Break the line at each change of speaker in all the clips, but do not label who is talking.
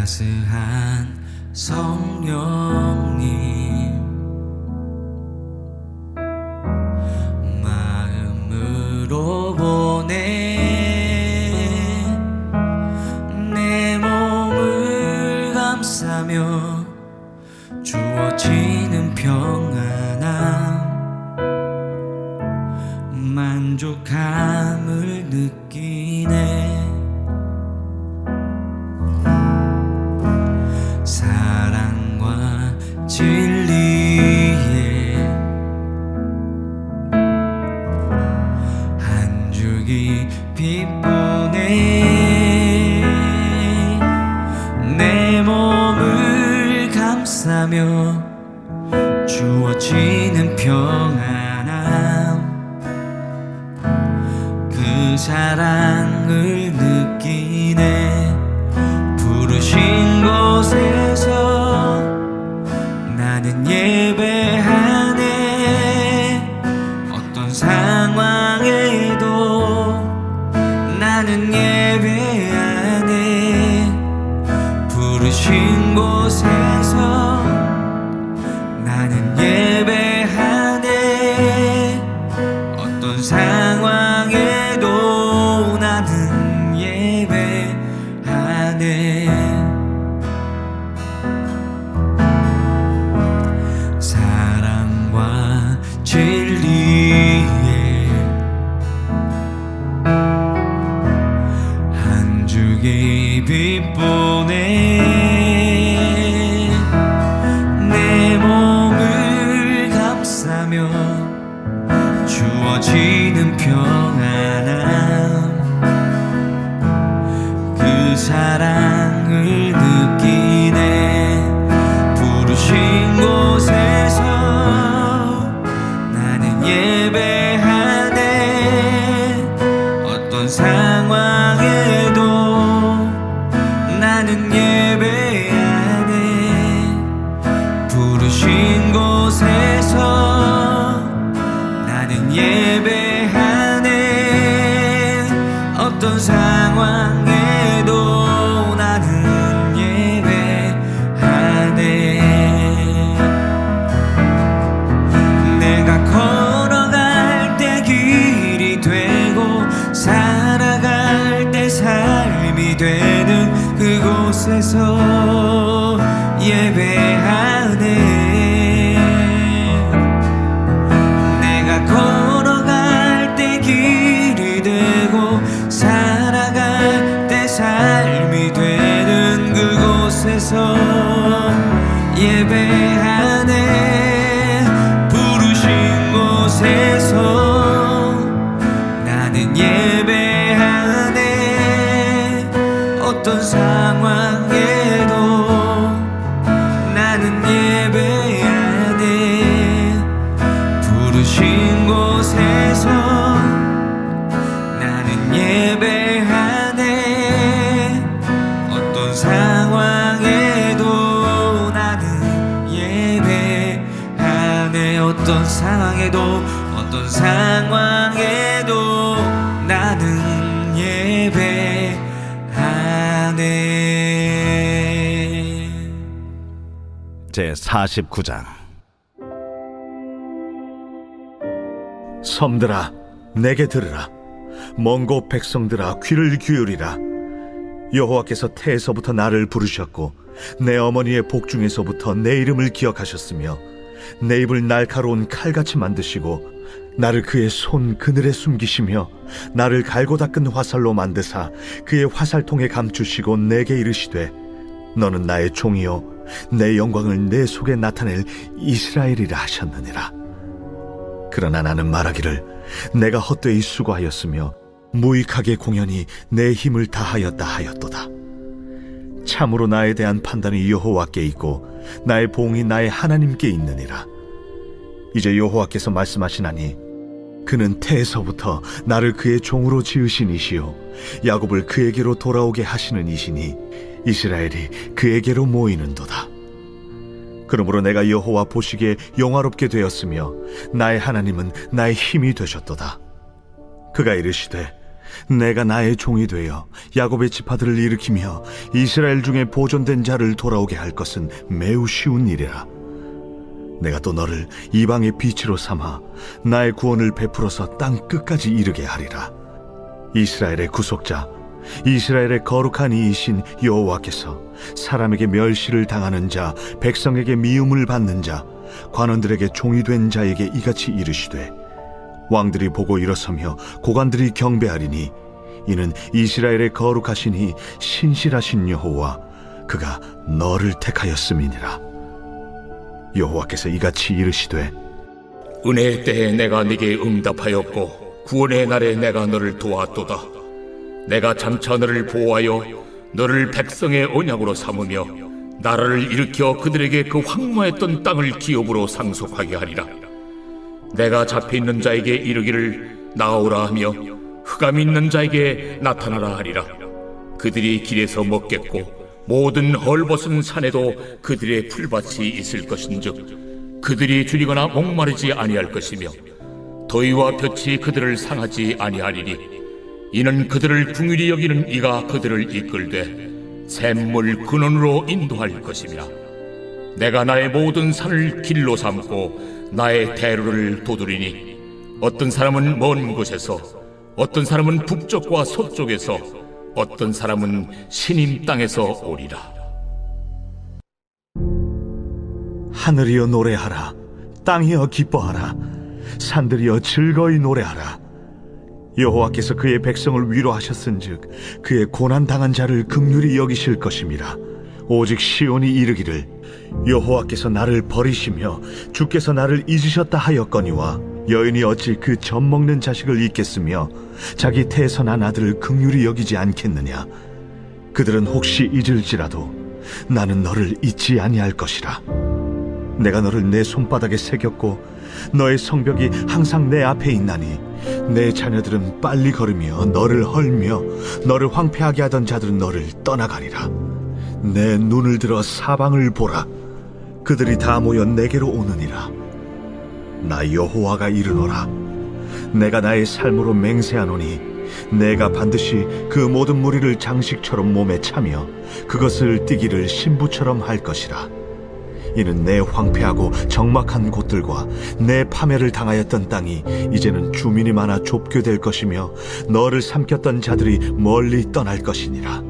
자스한 성령님 마음으로 보내 내 몸을 감싸며 주어지는 평안함 만족함을 느끼네 사랑과 진리에 한 줄기 빛보네 내 몸을 감싸며 주어지는 평안함 그 사랑을 느끼네 부르신 곳에서 나는 예배하네 어떤 상황에도 나는 예배하네 부르신 곳에서 나는 예배하네 어떤 상황에도 나는 예배하네 사랑과 진리에 한 줄기 빛보네 내 몸을 감싸며 주어지는 평안함 그 사랑을 느끼네 부르신 곳에서 나는 예배하네 어떤 상황에도 나는 예배하네 부르신 곳에서 나는 예배하네 어떤 상황에도 나는 예배하네 내가 걸어갈 때 길이 되고 살아갈 때 삶이 되는 그곳에서 예배하네 걸어갈 때 길이 되고 살아갈 때 삶이 되는 그곳에서 예배하네 부르신 곳에서 나는 예배하네 어떤 상황에도 나는 예배하네 부르신 곳에서 나는 예배하네 어떤 상황에도 나는 예배하네 어떤 상황에도 나는 예배하네
제49장 섬들아 내게 들으라 먼 곳 백성들아 귀를 기울이라 여호와께서 태에서부터 나를 부르셨고 내 어머니의 복중에서부터 내 이름을 기억하셨으며 내 입을 날카로운 칼같이 만드시고 나를 그의 손 그늘에 숨기시며 나를 갈고 닦은 화살로 만드사 그의 화살통에 감추시고 내게 이르시되 너는 나의 종이요 내 영광을 내 속에 나타낼 이스라엘이라 하셨느니라 그러나 나는 말하기를 내가 헛되이 수고하였으며 무익하게 공연히 내 힘을 다하였다 하였도다 참으로 나에 대한 판단이 여호와께 있고 나의 보응이 나의 하나님께 있느니라 이제 여호와께서 말씀하시나니 그는 태에서부터 나를 그의 종으로 지으신 이시요 야곱을 그에게로 돌아오게 하시는 이시니 이스라엘이 그에게로 모이는도다 그러므로 내가 여호와 보시기에 영화롭게 되었으며 나의 하나님은 나의 힘이 되셨도다 그가 이르시되 내가 나의 종이 되어 야곱의 지파들을 일으키며 이스라엘 중에 보존된 자를 돌아오게 할 것은 매우 쉬운 일이라. 내가 또 너를 이방의 빛으로 삼아 나의 구원을 베풀어서 땅 끝까지 이르게 하리라. 이스라엘의 구속자, 이스라엘의 거룩한 이이신 여호와께서 사람에게 멸시를 당하는 자, 백성에게 미움을 받는 자, 관원들에게 종이 된 자에게 이같이 이르시되, 왕들이 보고 일어서며 고관들이 경배하리니 이는 이스라엘의 거룩하시니 신실하신 여호와, 그가 너를 택하였음이니라. 여호와께서 이같이 이르시되,
은혜의 때에 내가 네게 응답하였고 구원의 날에 내가 너를 도왔도다. 내가 장차 너를 보호하여 너를 백성의 언약으로 삼으며 나라를 일으켜 그들에게 그 황무했던 땅을 기업으로 상속하게 하리라. 내가 잡혀있는 자에게 이르기를 나오라 하며 흑암이 있는 자에게 나타나라 하리라. 그들이 길에서 먹겠고 모든 헐벗은 산에도 그들의 풀밭이 있을 것인즉 그들이 줄이거나 목마르지 아니할 것이며 더위와 볕이 그들을 상하지 아니하리니 이는 그들을 긍휼히 여기는 이가 그들을 이끌되 샘물 근원으로 인도할 것이며 내가 나의 모든 산을 길로 삼고 나의 대로를 도두리니 어떤 사람은 먼 곳에서, 어떤 사람은 북쪽과 서쪽에서, 어떤 사람은 시님 땅에서 오리라.
하늘이여 노래하라, 땅이여 기뻐하라, 산들이여 즐거이 노래하라. 여호와께서 그의 백성을 위로하셨은즉 그의 고난당한 자를 긍휼히 여기실 것임이라. 오직 시온이 이르기를 여호와께서 나를 버리시며 주께서 나를 잊으셨다 하였거니와 여인이 어찌 그 젖 먹는 자식을 잊겠으며 자기 태에서 난 아들을 긍휼히 여기지 않겠느냐. 그들은 혹시 잊을지라도 나는 너를 잊지 아니할 것이라. 내가 너를 내 손바닥에 새겼고 너의 성벽이 항상 내 앞에 있나니 내 자녀들은 빨리 걸으며 너를 헐며 너를 황폐하게 하던 자들은 너를 떠나가리라. 내 눈을 들어 사방을 보라. 그들이 다 모여 내게로 오느니라. 나 여호와가 이르노라. 내가 나의 삶으로 맹세하노니 내가 반드시 그 모든 무리를 장식처럼 몸에 차며 그것을 띠기를 신부처럼 할 것이라. 이는 내 황폐하고 적막한 곳들과 내 파멸을 당하였던 땅이 이제는 주민이 많아 좁게 될 것이며 너를 삼켰던 자들이 멀리 떠날 것이니라.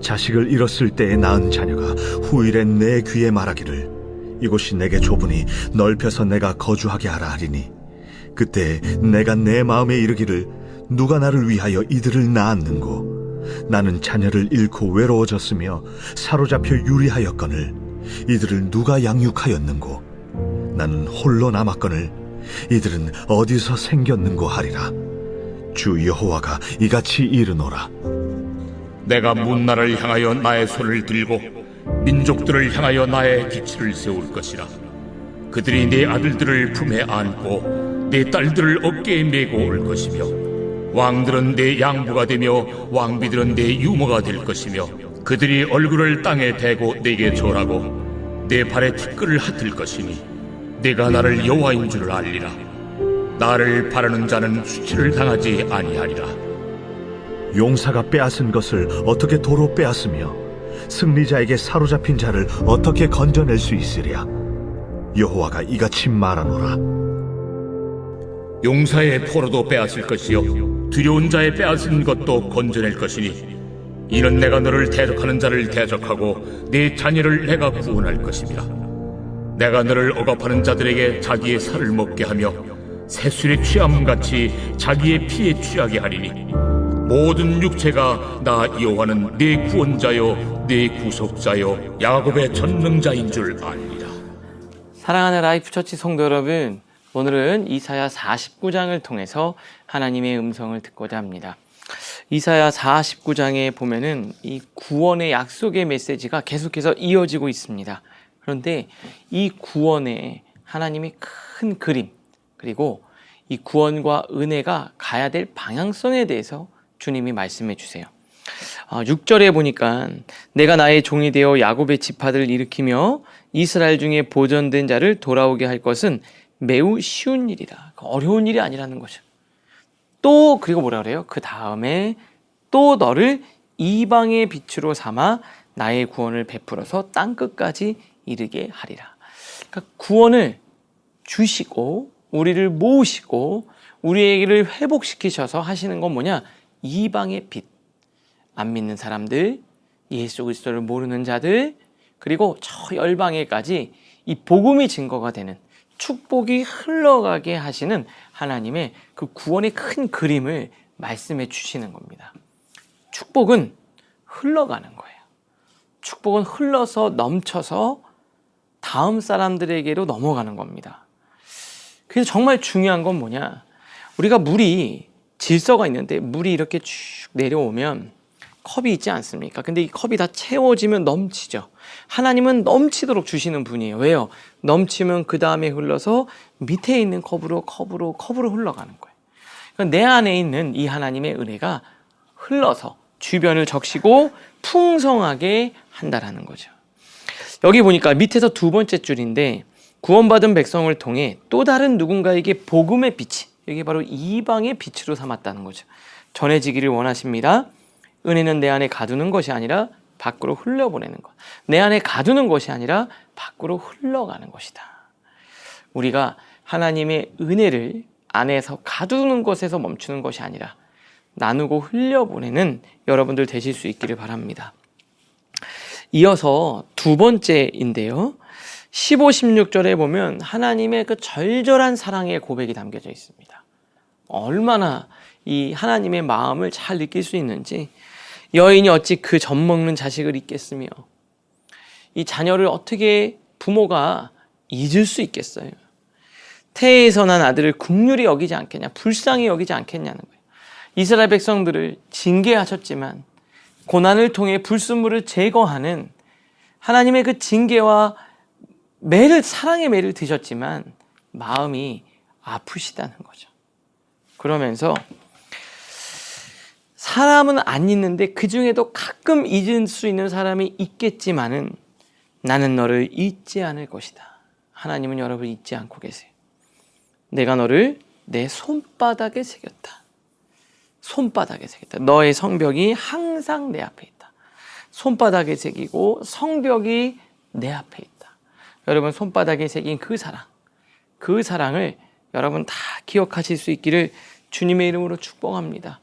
자식을 잃었을 때에 낳은 자녀가 후일에 내 귀에 말하기를 이곳이 내게 좁으니 넓혀서 내가 거주하게 하라 하리니 그때 내가 내 마음에 이르기를 누가 나를 위하여 이들을 낳았는고. 나는 자녀를 잃고 외로워졌으며 사로잡혀 유리하였거늘 이들을 누가 양육하였는고. 나는 홀로 남았거늘 이들은 어디서 생겼는고 하리라. 주 여호와가 이같이 이르노라.
내가 문나라를 향하여 나의 손을 들고 민족들을 향하여 나의 기치를 세울 것이라. 그들이 내 아들들을 품에 안고 내 딸들을 어깨에 메고 올 것이며 왕들은 내 양부가 되며 왕비들은 내 유모가 될 것이며 그들이 얼굴을 땅에 대고 내게 절하고 내 발에 티끌을 핫을 것이니 내가 나를 여호와인 줄을 알리라. 나를 바라는 자는 수치를 당하지 아니하리라.
용사가 빼앗은 것을 어떻게 도로 빼앗으며 승리자에게 사로잡힌 자를 어떻게 건져낼 수 있으랴. 여호와가 이같이 말하노라.
용사의 포로도 빼앗을 것이요 두려운 자의 빼앗은 것도 건져낼 것이니 이는 내가 너를 대적하는 자를 대적하고 네 자녀를 내가 구원할 것입니다. 내가 너를 억압하는 자들에게 자기의 살을 먹게 하며 새술에 취함같이 자기의 피에 취하게 하리니 모든 육체가 나 여호와는 네 구원자요 네 구속자요 야곱의 전능자인 줄 알리라.
사랑하는 라이프처치 성도 여러분, 오늘은 이사야 49장을 통해서 하나님의 음성을 듣고자 합니다. 이사야 49장에 보면은 이 구원의 약속의 메시지가 계속해서 이어지고 있습니다. 그런데 이 구원에 하나님이 큰 그림, 그리고 이 구원과 은혜가 가야 될 방향성에 대해서 주님이 말씀해 주세요. 6절에 보니까 내가 나의 종이 되어 야곱의 지파들을 일으키며 이스라엘 중에 보존된 자를 돌아오게 할 것은 매우 쉬운 일이다. 어려운 일이 아니라는 거죠. 또 그리고 뭐라 그래요? 그 다음에 또 너를 이방의 빛으로 삼아 나의 구원을 베풀어서 땅 끝까지 이르게 하리라. 그러니까 구원을 주시고 우리를 모으시고 우리에게를 회복시키셔서 하시는 건 뭐냐? 이방의 빛. 안 믿는 사람들, 예수 그리스도를 모르는 자들, 그리고 저 열방에까지 이 복음이 증거가 되는, 축복이 흘러가게 하시는 하나님의 그 구원의 큰 그림을 말씀해 주시는 겁니다. 축복은 흘러가는 거예요. 축복은 흘러서 넘쳐서 다음 사람들에게로 넘어가는 겁니다. 그래서 정말 중요한 건 뭐냐? 우리가 물이 질서가 있는데 물이 이렇게 쭉 내려오면 컵이 있지 않습니까? 근데 이 컵이 다 채워지면 넘치죠. 하나님은 넘치도록 주시는 분이에요. 왜요? 넘치면 그 다음에 흘러서 밑에 있는 컵으로 흘러가는 거예요. 그러니까 내 안에 있는 이 하나님의 은혜가 흘러서 주변을 적시고 풍성하게 한다라는 거죠. 여기 보니까 밑에서 두 번째 줄인데 구원받은 백성을 통해 또 다른 누군가에게 복음의 빛이, 여기 바로 이방의 빛으로 삼았다는 거죠. 전해지기를 원하십니다. 은혜는 내 안에 가두는 것이 아니라 밖으로 흘려보내는 것. 내 안에 가두는 것이 아니라 밖으로 흘러가는 것이다. 우리가 하나님의 은혜를 안에서 가두는 것에서 멈추는 것이 아니라 나누고 흘려보내는 여러분들 되실 수 있기를 바랍니다. 이어서 두 번째인데요. 15, 16절에 보면 하나님의 그 절절한 사랑의 고백이 담겨져 있습니다. 얼마나 이 하나님의 마음을 잘 느낄 수 있는지, 여인이 어찌 그 젖 먹는 자식을 잊겠으며, 이 자녀를 어떻게 부모가 잊을 수 있겠어요? 태에서 난 아들을 긍휼히 여기지 않겠냐, 불쌍히 여기지 않겠냐는 거예요. 이스라엘 백성들을 징계하셨지만 고난을 통해 불순물을 제거하는 하나님의 그 징계와 매를, 사랑의 매를 드셨지만 마음이 아프시다는 거죠. 그러면서 사람은 안 잊는데 그 중에도 가끔 잊을 수 있는 사람이 있겠지만은 나는 너를 잊지 않을 것이다. 하나님은 여러분을 잊지 않고 계세요. 내가 너를 내 손바닥에 새겼다. 손바닥에 새겼다. 너의 성벽이 항상 내 앞에 있다. 손바닥에 새기고 성벽이 내 앞에 있다. 여러분 손바닥에 새긴 그 사랑을 여러분 다 기억하실 수 있기를 주님의 이름으로 축복합니다.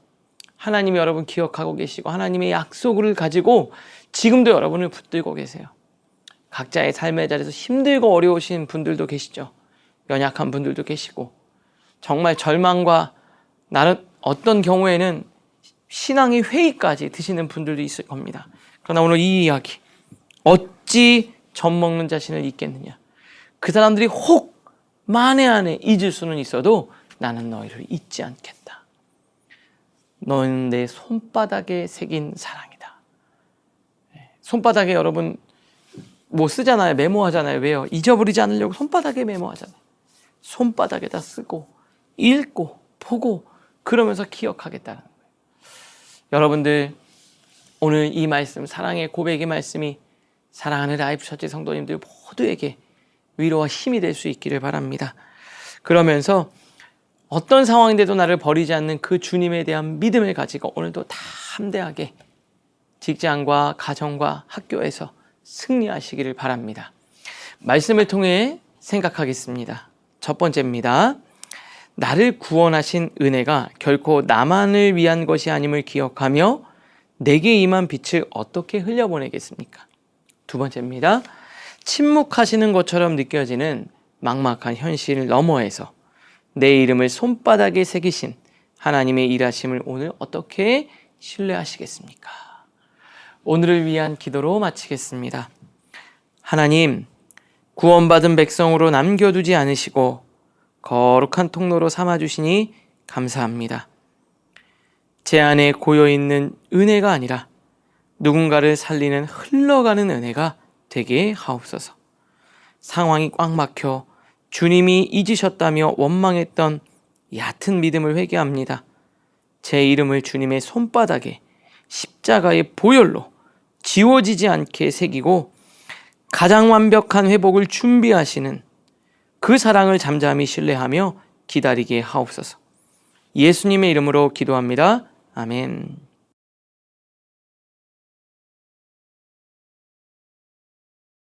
하나님이 여러분 기억하고 계시고 하나님의 약속을 가지고 지금도 여러분을 붙들고 계세요. 각자의 삶의 자리에서 힘들고 어려우신 분들도 계시죠. 연약한 분들도 계시고 정말 절망과 나는 어떤 경우에는 신앙의 회의까지 드시는 분들도 있을 겁니다. 그러나 오늘 이 이야기, 어찌 젖 먹는 자신을 잊겠느냐. 그 사람들이 혹 만에 안에 잊을 수는 있어도 나는 너희를 잊지 않겠다. 너는 내 손바닥에 새긴 사랑이다. 손바닥에 여러분 뭐 쓰잖아요. 메모하잖아요. 왜요? 잊어버리지 않으려고 손바닥에 메모하잖아요. 손바닥에다 쓰고 읽고 보고 그러면서 기억하겠다는 거예요. 여러분들 오늘 이 말씀, 사랑의 고백의 말씀이 사랑하는 라이프 처치 성도님들 모두에게 위로와 힘이 될 수 있기를 바랍니다. 그러면서 어떤 상황인데도 나를 버리지 않는 그 주님에 대한 믿음을 가지고 오늘도 다 함대하게 직장과 가정과 학교에서 승리하시기를 바랍니다. 말씀을 통해 생각하겠습니다. 첫 번째입니다. 나를 구원하신 은혜가 결코 나만을 위한 것이 아님을 기억하며 내게 임한 빛을 어떻게 흘려보내겠습니까? 두 번째입니다. 침묵하시는 것처럼 느껴지는 막막한 현실 너머에서 내 이름을 손바닥에 새기신 하나님의 일하심을 오늘 어떻게 신뢰하시겠습니까? 오늘을 위한 기도로 마치겠습니다. 하나님, 구원받은 백성으로 남겨두지 않으시고 거룩한 통로로 삼아주시니 감사합니다. 제 안에 고여있는 은혜가 아니라 누군가를 살리는 흘러가는 은혜가 되게 하옵소서. 상황이 꽉 막혀 주님이 잊으셨다며 원망했던 얕은 믿음을 회개합니다. 제 이름을 주님의 손바닥에 십자가의 보혈로 지워지지 않게 새기고 가장 완벽한 회복을 준비하시는 그 사랑을 잠잠히 신뢰하며 기다리게 하옵소서. 예수님의 이름으로 기도합니다. 아멘.